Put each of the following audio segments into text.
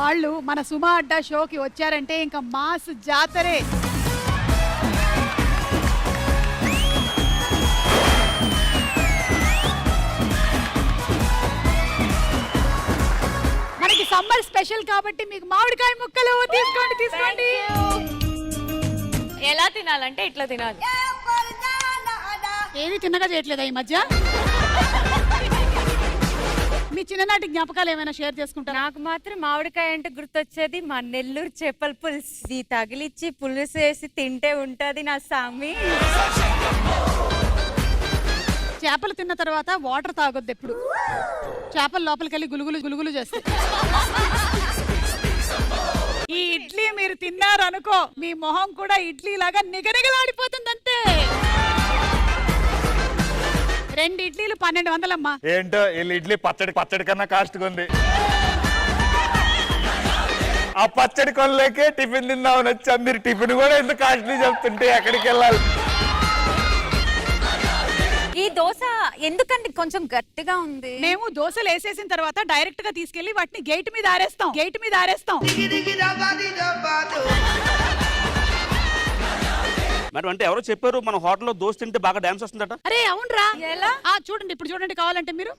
వాళ్ళు మన సుమా అడ్డా షోకి వచ్చారంటే ఇంకా మాస్ జాతరే. మనకి సమ్మర్ స్పెషల్ కాబట్టి మీకు మామిడికాయ ముక్కలు తీసుకోండి. ఎలా తినాలంటే ఇట్లా తినాలి. ఏది తిన్నగా చేయట్లేదా ఈ మధ్య? మీ చిన్ననాటి జ్ఞాపకాలు ఏమైనా షేర్ చేసుకుంటారా? నాకు మాత్రం మామిడికాయ అంటే గుర్తొచ్చేది మా నెల్లూరు చేపల పులుసు. ఇది తగిలిచ్చి పులుసు వేసి తింటే ఉంటది నా సామి. చేపలు తిన్న తర్వాత వాటర్ తాగొద్దు ఎప్పుడు. చేపలు లోపలికి వెళ్ళి గులుగులు చేస్తాయి. ఈ ఇడ్లీ మీరు తిన్నారనుకో మీ మొహం కూడా ఇడ్లీ లాగా నిగనిగలాడిపోతుంది అంతే. 2 ఇడ్లీలు 1200 అమ్మా. ఏంటో వీళ్ళు ఇడ్లీ పచ్చడి కన్నా కాస్ట్ ఉంది. ఆ పచ్చడి కొనలేకే టిఫిన్ తిందామని వచ్చా. మీరు టిఫిన్ కూడా ఎందుకు కాస్ట్లీ చెప్తుంటే ఎక్కడికి వెళ్ళాలి? ఈ దోశ ఎందుకంటే కొంచెం గట్టిగా ఉంది. మేము దోశలు వేసేసిన తర్వాత డైరెక్ట్ గా తీసుకెళ్లి వాటిని గేట్ మీద ఆరేస్తాం. మేడం అంటే ఎవరో చెప్పారు మన హోటల్లో దోశ తింటే బాగా డాన్స్ వస్తుందట. అరే అవునరా, ఎలా? చూడండి ఇప్పుడు చూడండి, కావాలంటే మీరు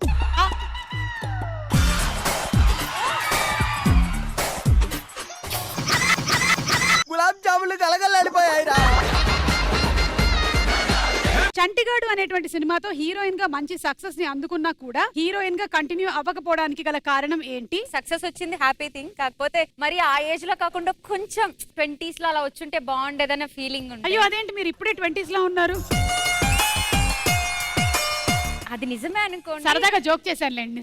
గులాబ్ జాములు కలగలడిపోయాయిరా. చంటిగాడు అనేటువంటి సినిమాతో హీరోయిన్ గా మంచి సక్సెస్ ని అందుకున్నా కూడా హీరోయిన్ గా కంటిన్యూ అవ్వకపోవడానికి గల కారణం ఏంటి? సక్సెస్ వచ్చింది, హ్యాపీ థింగ్. కాకపోతే మరి ఆ ఏజ్ లో కాకుండా కొంచెం 20s లో అలా వచ్చుంటే బాగుండేదన్న ఫీలింగ్ ఉంది. అయ్యో అదేంటి మీరు ఇప్పుడే 20s లో ఉన్నారు? అది నిజమే అనుకోండి, సరదాగా జోక్ చేశానులేండి.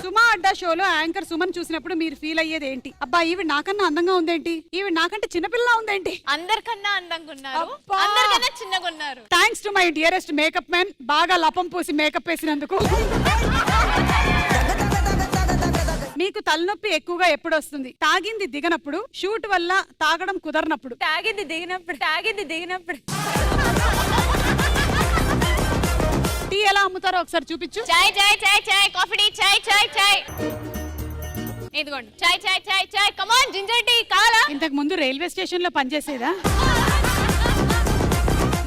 సుమా అడ్డా షోలో యాంకర్ సుమన్ చూసినప్పుడు మీరు ఫీల్ అయ్యేది ఏంటి? అబ్బా ఈవిడ నాకన్నా అందంగా ఉందేంటి, ఈవిడ నాకంటే చిన్నపిల్ల ఉందేంటి? అందరికన్నా అందంగా ఉన్నారు, అబ్బా. అందరికన్నా చిన్నగా ఉన్నారు. Thanks to my dearest makeup man, బాగా లపం పూసి మేకప్ వేసినందుకు. మీకు తలనొప్పి ఎక్కువగా ఎప్పుడు వస్తుంది? తాగింది దిగనప్పుడు, షూట్ వల్ల తాగడం కుదరనప్పుడు. తాగింది దిగినప్పుడు. టీ ఎలా అమ్ముతారో ఒకసారి చూపించు. చాయ్ చాయ్ చాయ్ చాయ్, కాఫీ టీ, చాయ్ చాయ్ చాయ్. ఇదిగోండి చాయ్ చాయ్ చాయ్ చాయ్. కమాన్, జింజర్ టీ కావాలా? ఇంతకు ముందు రైల్వే స్టేషన్ లో పనిచేసేదా?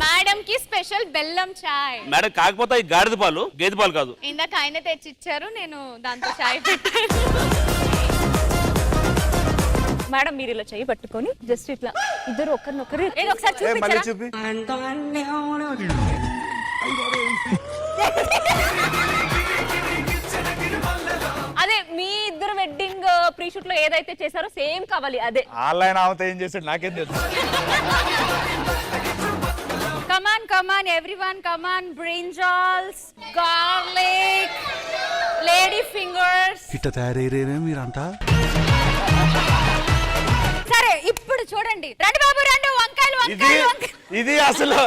మేడం కి స్పెషల్ బెల్లం చాయ్. మేడం కాకపోతే ఈ గాడిద పాలు గేదె పాలు కాదు. ఇందాక ఆయన తెచ్చి ఇచ్చారు, నేను దాంతో చాయ్ పెట్టాను. మేడం మీరు ఇలా చెయ్యి పట్టుకొని జస్ట్ ఇట్లా ఇద్దరు ఒకరినొకరు ఏదో ఒకసారి మళ్ళీ చూపించరా? చూపి. అదే మీ ఇద్దరు వెడ్డింగ్ ప్రీ షూట్ లో ఏదైతే చేశారో సేమ్ కావాలి అదే. ఆన్లైన్ ఆమెతో ఏం చేసాడు నాకేం తెలుసు. Come on everyone, come on. Brinjals, garlic, lady fingers. ఇట్ట తయారయ్యేనే మీరంతా. సరే ఇప్పుడు చూడండి, రండి బాబు రండి, వంకాయలు ఇది అసలు